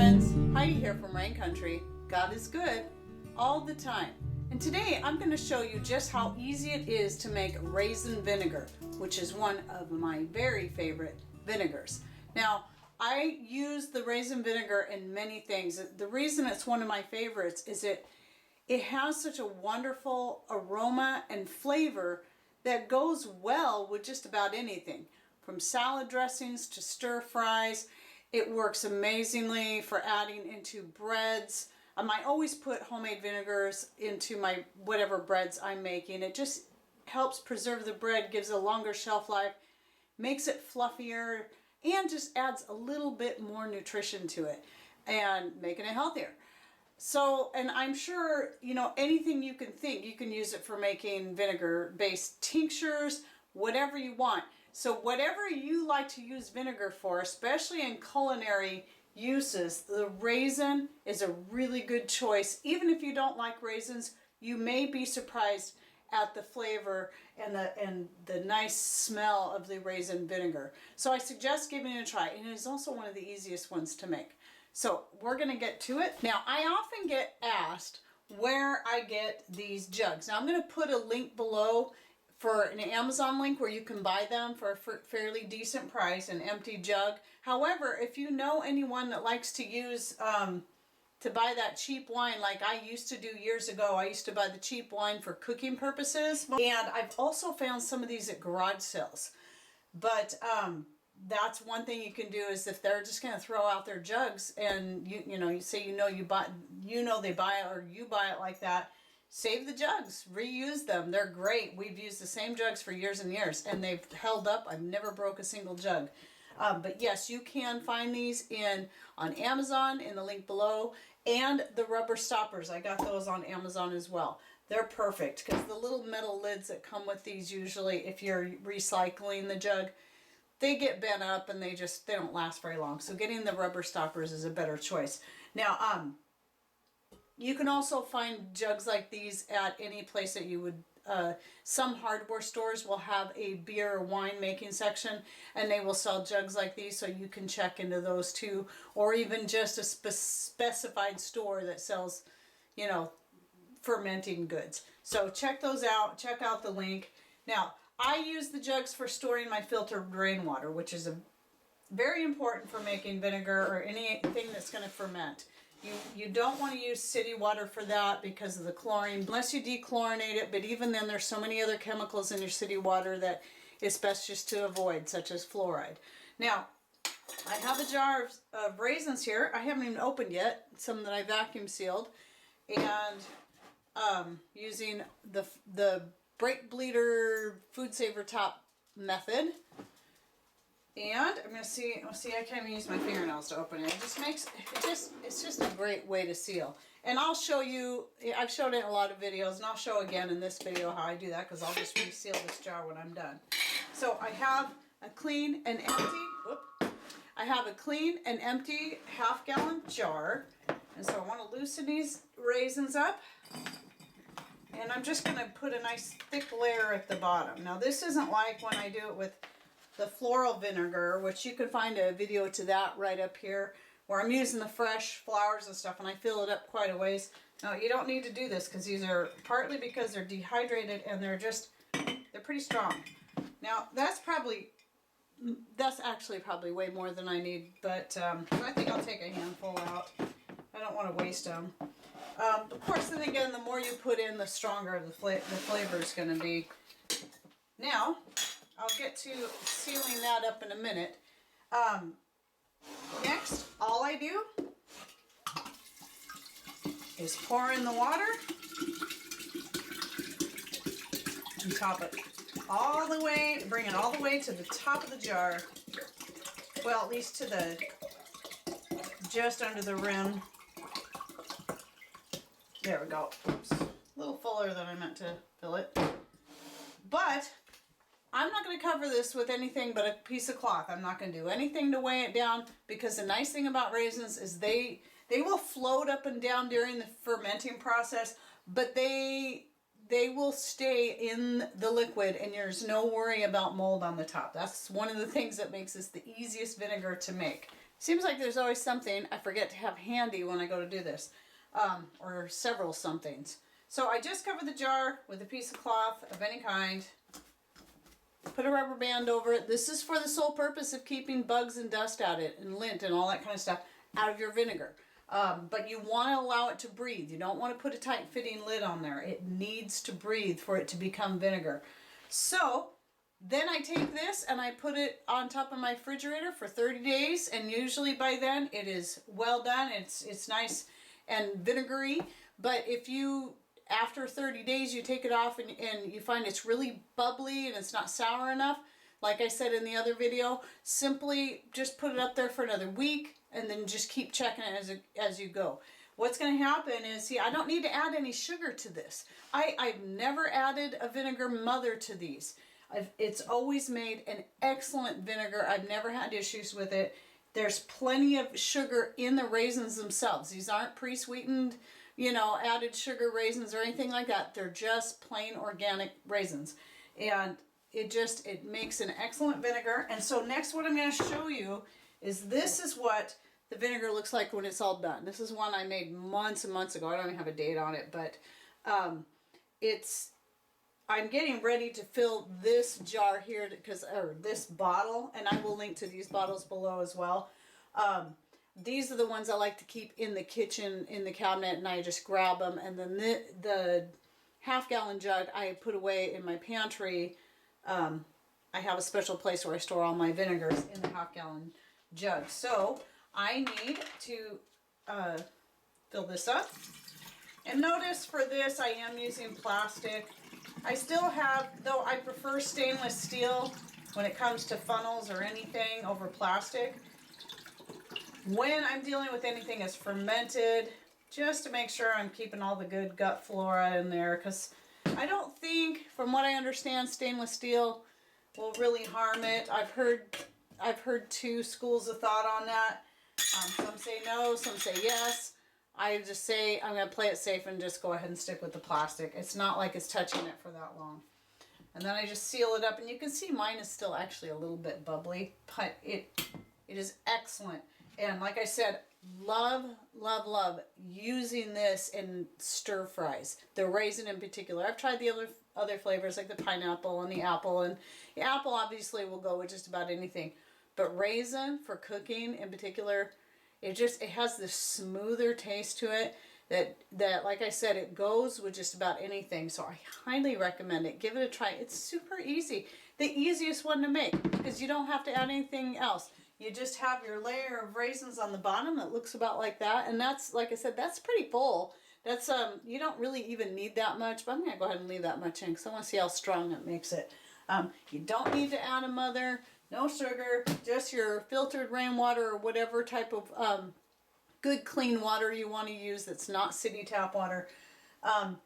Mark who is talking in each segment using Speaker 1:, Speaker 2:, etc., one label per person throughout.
Speaker 1: friends, Heidi here from Rain Country. God is good all the time. And today I'm going to show you just how easy it is to make raisin vinegar, which is one of my very favorite vinegars. Now, I use the raisin vinegar in many things. The reason it's one of my favorites is it has such a wonderful aroma and flavor that goes well with just about anything, from salad dressings to stir fries. It works amazingly for adding into breads. I always put homemade vinegars into my whatever breads I'm making. It just helps preserve the bread, gives a longer shelf life, makes it fluffier, and just adds a little bit more nutrition to it and making it healthier. So, and I'm sure, anything you can think, you can use it for making vinegar-based tinctures, whatever you want. So whatever you like to use vinegar for, especially in culinary uses, the raisin is a really good choice. Even if you don't like raisins, you may be surprised at the flavor and the nice smell of the raisin vinegar. So I suggest giving it a try, and it is also one of the easiest ones to make. So we're going to get to it. Now, I often get asked where I get these jugs. Now, I'm going to put a link below for an Amazon link where you can buy them for a fairly decent price, an empty jug. However, if you know anyone that likes to use, to buy that cheap wine like I used to do years ago, I used to buy the cheap wine for cooking purposes. And I've also found some of these at garage sales. But that's one thing you can do, is if they're just going to throw out their jugs and you say they buy it, or you buy it like that, save the jugs, reuse them. They're great. We've used the same jugs for years and years, and they've held up. I've never broke a single jug. But yes, you can find these on Amazon in the link below, and the rubber stoppers. I got those on Amazon as well. They're perfect because the little metal lids that come with these, usually if you're recycling the jug, they get bent up and they don't last very long. So getting the rubber stoppers is a better choice. Now, you can also find jugs like these at any place that you would. Some hardware stores will have a beer or wine making section, and they will sell jugs like these, so you can check into those too. Or even just a specified store that sells, fermenting goods. So check those out. Check out the link. Now, I use the jugs for storing my filtered rainwater, which is very important for making vinegar or anything that's going to ferment. You don't want to use city water for that because of the chlorine, unless you dechlorinate it, but even then there's so many other chemicals in your city water that it's best just to avoid, such as fluoride. Now, I have a jar of raisins here. I haven't even opened yet, some that I vacuum sealed, and using the brake bleeder food saver top method. And I'm going to see, I can't even use my fingernails to open it. It's just a great way to seal. And I'll show you, I've showed it in a lot of videos, and I'll show again in this video how I do that, because I'll just reseal this jar when I'm done. So I have a clean and empty half-gallon jar. And so I want to loosen these raisins up. And I'm just going to put a nice thick layer at the bottom. Now, this isn't like when I do it with the floral vinegar, which you can find a video to that right up here, where I'm using the fresh flowers and stuff, and I fill it up quite a ways. Now, you don't need to do this because these are partly because they're dehydrated and they're pretty strong. Now, that's actually probably way more than I need, but I think I'll take a handful out. I don't want to waste them. Of course, then again, the more you put in, the stronger the flavor is going to be. Now, I'll get to sealing that up in a minute. Next, all I do is pour in the water and top it all the way, bring it all the way to the top of the jar. Well, at least to just under the rim. There we go. Oops. A little fuller than I meant to fill it. But I'm not going to cover this with anything but a piece of cloth. I'm not going to do anything to weigh it down, because the nice thing about raisins is they will float up and down during the fermenting process, but they will stay in the liquid, and there's no worry about mold on the top. That's one of the things that makes this the easiest vinegar to make. Seems like there's always something I forget to have handy when I go to do this, or several somethings. So I just cover the jar with a piece of cloth of any kind. Put a rubber band over it. This is for the sole purpose of keeping bugs and dust out it, and lint and all that kind of stuff out of your vinegar. But you want to allow it to breathe. You don't want to put a tight fitting lid on there. It needs to breathe for it to become vinegar. So then I take this and I put it on top of my refrigerator for 30 days, and usually by then it is well done. It's nice and vinegary. But if you, after 30 days, you take it off and you find it's really bubbly and it's not sour enough, like I said in the other video, simply just put it up there for another week and then just keep checking it as you go. What's going to happen is, see, I don't need to add any sugar to this. I've never added a vinegar mother to these. It's always made an excellent vinegar. I've never had issues with it. There's plenty of sugar in the raisins themselves. These aren't pre-sweetened, you know, added sugar raisins or anything like that. They're just plain organic raisins. And it makes an excellent vinegar. And so next what I'm going to show you is this is what the vinegar looks like when it's all done. This is one I made months and months ago. I don't even have a date on it, but I'm getting ready to fill this jar here or this bottle, and I will link to these bottles below as well. These are the ones I like to keep in the kitchen, in the cabinet, and I just grab them. And then the half-gallon jug I put away in my pantry. I have a special place where I store all my vinegars in the half-gallon jug. So I need to fill this up. And notice for this I am using plastic. I still have, though I prefer stainless steel when it comes to funnels or anything over plastic. When I'm dealing with anything that's fermented, just to make sure I'm keeping all the good gut flora in there, because I don't think, from what I understand, stainless steel will really harm it. I've heard two schools of thought on that. Some say no, some say yes. I just say I'm going to play it safe and just go ahead and stick with the plastic. It's not like it's touching it for that long. And then I just seal it up, and you can see mine is still actually a little bit bubbly, but it is excellent. And like I said, love, love, love using this in stir fries. The raisin in particular. I've tried the other flavors like the pineapple and the apple. And the apple obviously will go with just about anything. But raisin for cooking in particular, it has this smoother taste to it that like I said, it goes with just about anything. So I highly recommend it. Give it a try. It's super easy. The easiest one to make because you don't have to add anything else. You just have your layer of raisins on the bottom that looks about like that. And that's, like I said, that's pretty full. That's, you don't really even need that much, but I'm going to go ahead and leave that much in because I want to see how strong it makes it. You don't need to add a mother, no sugar, just your filtered rainwater or whatever type of good clean water you want to use that's not city tap water. And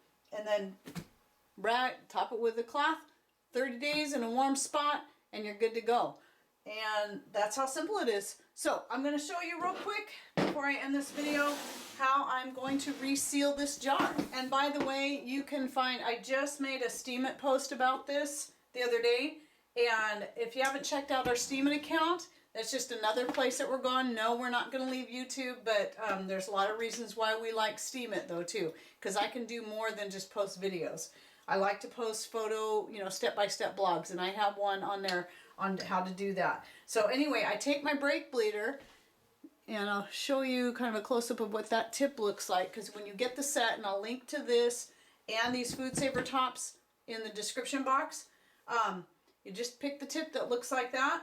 Speaker 1: then top it with a cloth, 30 days in a warm spot, and you're good to go. And that's how simple it is. So I'm going to show you real quick before I end this video how I'm going to reseal this jar. And by the way, you can find, I just made a Steam It post about this the other day. And if you haven't checked out our Steam It account, that's just another place that we're going. No, we're not going to leave YouTube, but there's a lot of reasons why we like Steam It though too. Because I can do more than just post videos. I like to post photo, step-by-step blogs, and I have one on there on how to do that. So anyway, I take my brake bleeder, and I'll show you kind of a close-up of what that tip looks like, because when you get the set, and I'll link to this and these Food Saver tops in the description box, you just pick the tip that looks like that,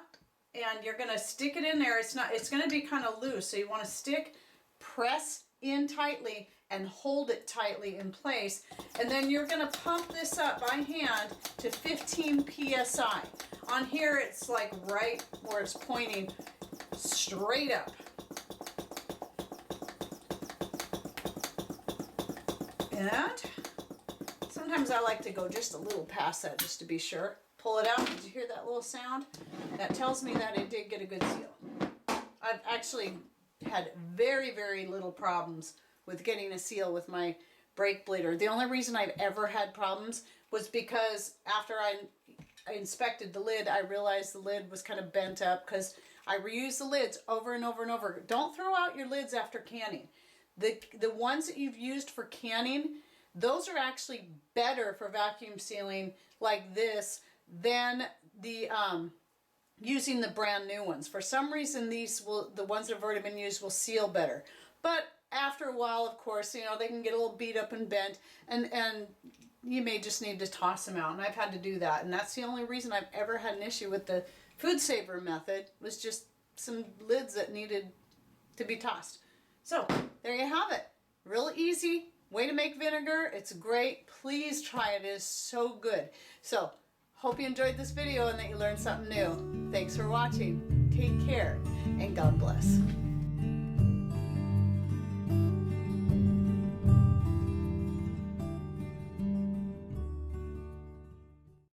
Speaker 1: and you're going to stick it in there. It's going to be kind of loose, so you want to press in tightly, and hold it tightly in place. And then you're going to pump this up by hand to 15 psi. On here it's like right where it's pointing straight up. And sometimes I like to go just a little past that just to be sure. Pull it out. Did you hear that little sound? That tells me that it did get a good seal. I've actually had very, very little problems with getting a seal with my brake bleeder. The only reason I've ever had problems was because after I I inspected the lid, I realized the lid was kind of bent up because I reuse the lids over and over and over. Don't throw out your lids after canning. The ones that you've used for canning, those are actually better for vacuum sealing like this than the using the brand new ones. For some reason, the ones that have already been used will seal better. But after a while, of course, you know, they can get a little beat up and bent, and you may just need to toss them out. And I've had to do that. And that's the only reason I've ever had an issue with the Food Saver method, was just some lids that needed to be tossed. So there you have it. Real easy way to make vinegar. It's great. Please try it. It is so good. So hope you enjoyed this video and that you learned something new. Thanks for watching. Take care and God bless.